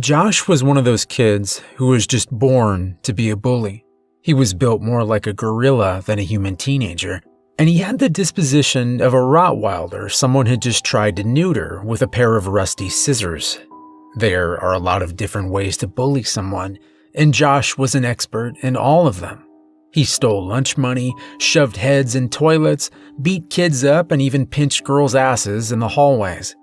Josh was one of those kids who was just born to be a bully. He was built more like a gorilla than a human teenager, and he had the disposition of a Rottweiler someone had just tried to neuter with a pair of rusty scissors. There are a lot of different ways to bully someone, and Josh was an expert in all of them. He stole lunch money, shoved heads in toilets, beat kids up, and even pinched girls' asses in the hallways.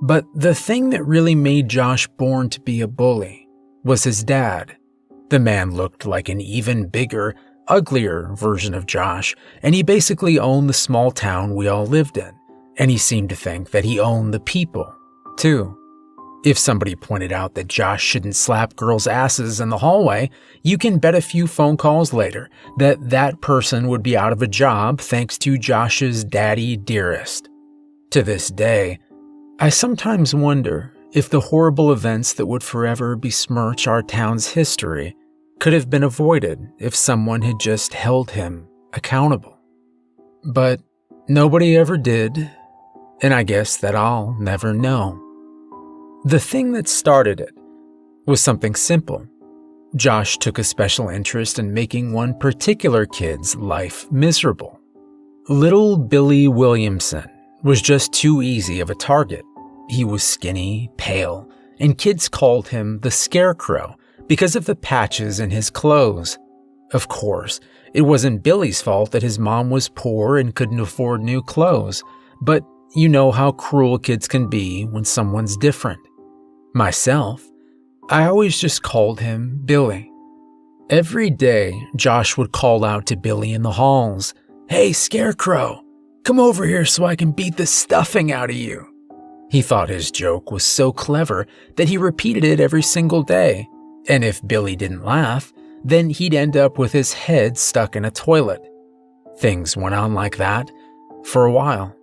But the thing that really made Josh born to be a bully was his dad. The man looked like an even bigger, uglier version of Josh, and he basically owned the small town we all lived in, and he seemed to think that he owned the people, too. If somebody pointed out that Josh shouldn't slap girls' asses in the hallway, you can bet a few phone calls later that that person would be out of a job thanks to Josh's daddy dearest. To this day, I sometimes wonder if the horrible events that would forever besmirch our town's history could have been avoided if someone had just held him accountable. But nobody ever did, and I guess that I'll never know. The thing that started it was something simple. Josh took a special interest in making one particular kid's life miserable. Little Billy Williamson was just too easy of a target. He was skinny, pale, and kids called him the Scarecrow because of the patches in his clothes. Of course, it wasn't Billy's fault that his mom was poor and couldn't afford new clothes, but you know how cruel kids can be when someone's different. Myself, I always just called him Billy. Every day, Josh would call out to Billy in the halls, "Hey, Scarecrow, come over here so I can beat the stuffing out of you." He thought his joke was so clever that he repeated it every single day, and if Billy didn't laugh, then he'd end up with his head stuck in a toilet. Things went on like that for a while.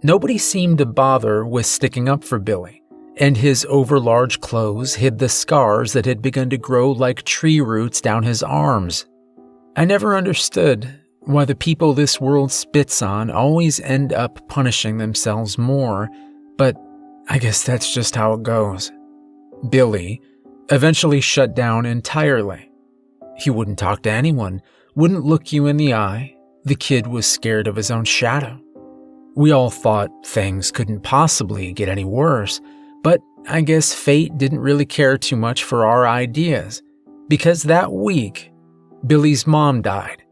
Nobody seemed to bother with sticking up for Billy, and his overlarge clothes hid the scars that had begun to grow like tree roots down his arms. I never understood why the people this world spits on always end up punishing themselves more, but I guess that's just how it goes. Billy eventually shut down entirely. He wouldn't talk to anyone, wouldn't look you in the eye. The kid was scared of his own shadow. We all thought things couldn't possibly get any worse, but I guess fate didn't really care too much for our ideas, because that week, Billy's mom died,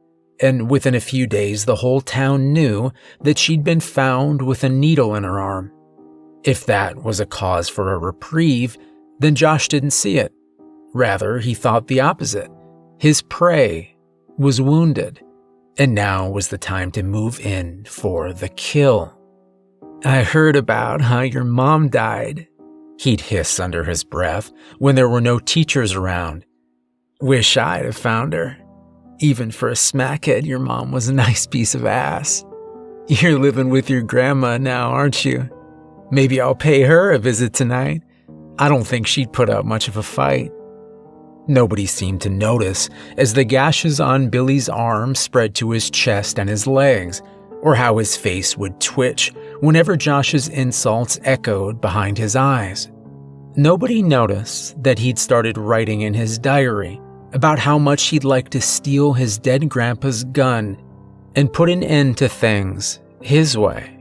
and within a few days the whole town knew that she'd been found with a needle in her arm. If that was a cause for a reprieve, then Josh didn't see it. Rather, he thought the opposite. His prey was wounded, and now was the time to move in for the kill. "I heard about how your mom died," he'd hiss under his breath when there were no teachers around. "Wish I'd have found her. Even for a smackhead, your mom was a nice piece of ass. You're living with your grandma now, aren't you? Maybe I'll pay her a visit tonight. I don't think she'd put up much of a fight." Nobody seemed to notice as the gashes on Billy's arm spread to his chest and his legs, or how his face would twitch whenever Josh's insults echoed behind his eyes. Nobody noticed that he'd started writing in his diary about how much he'd like to steal his dead grandpa's gun and put an end to things his way.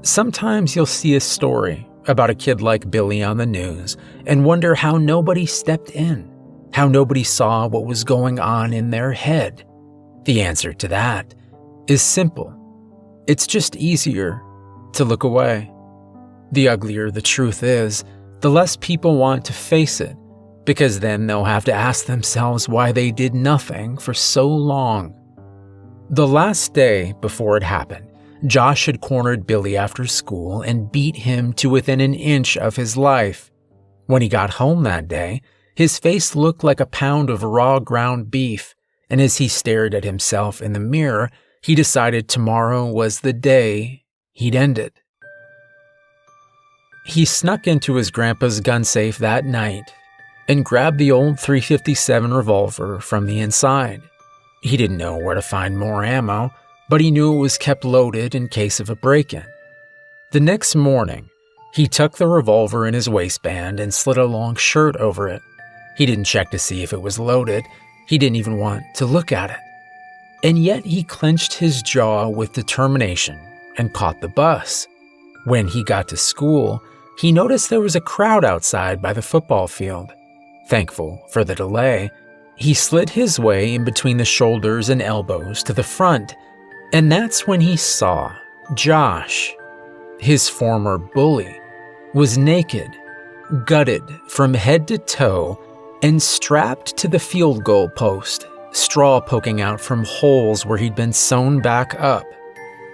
Sometimes you'll see a story about a kid like Billy on the news and wonder how nobody stepped in, how nobody saw what was going on in their head. The answer to that is simple. It's just easier to look away. The uglier the truth is, the less people want to face it, because then they'll have to ask themselves why they did nothing for so long. The last day before it happened, Josh had cornered Billy after school and beat him to within an inch of his life. When he got home that day, his face looked like a pound of raw ground beef, and as he stared at himself in the mirror, he decided tomorrow was the day he'd end it. He snuck into his grandpa's gun safe that night and grabbed the old .357 revolver from the inside. He didn't know where to find more ammo, but he knew it was kept loaded in case of a break-in. The next morning, He tucked the revolver in his waistband and slid a long shirt over it. He didn't check to see if it was loaded. He didn't even want to look at it. And yet he clenched his jaw with determination and caught the bus. When he got to school, he noticed there was a crowd outside by the football field. Thankful for the delay, he slid his way in between the shoulders and elbows to the front, and that's when he saw Josh. His former bully was naked, gutted from head to toe, and strapped to the field goal post, straw poking out from holes where he'd been sewn back up.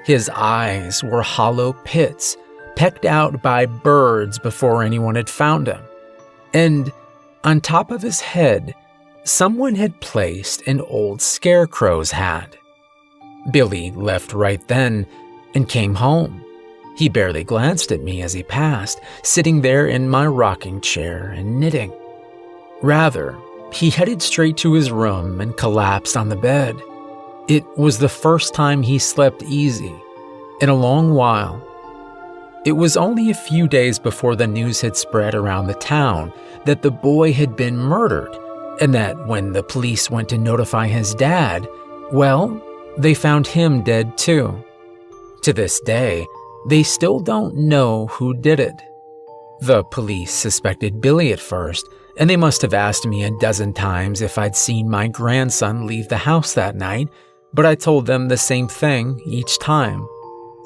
His eyes were hollow pits, pecked out by birds before anyone had found him. And on top of his head, someone had placed an old Scarecrow's hat. Billy left right then and came home. He barely glanced at me as he passed, sitting there in my rocking chair and knitting. Rather, he headed straight to his room and collapsed on the bed. It was the first time he slept easy in a long while. It was only a few days before the news had spread around the town that the boy had been murdered, and that when the police went to notify his dad, well, they found him dead too. To this day, they still don't know who did it. The police suspected Billy at first, and they must have asked me a dozen times if I'd seen my grandson leave the house that night, but I told them the same thing each time.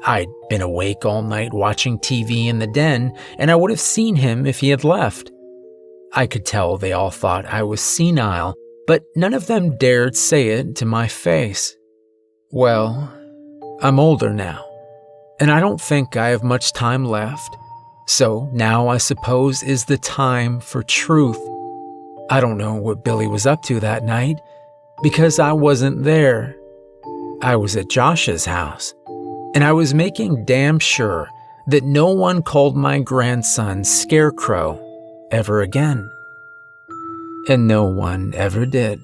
I'd been awake all night watching TV in the den, and I would have seen him if he had left. I could tell they all thought I was senile, but none of them dared say it to my face. Well, I'm older now, and I don't think I have much time left. So now I suppose is the time for truth. I don't know what Billy was up to that night, because I wasn't there. I was at Josh's house, and I was making damn sure that no one called my grandson Scarecrow ever again. And no one ever did.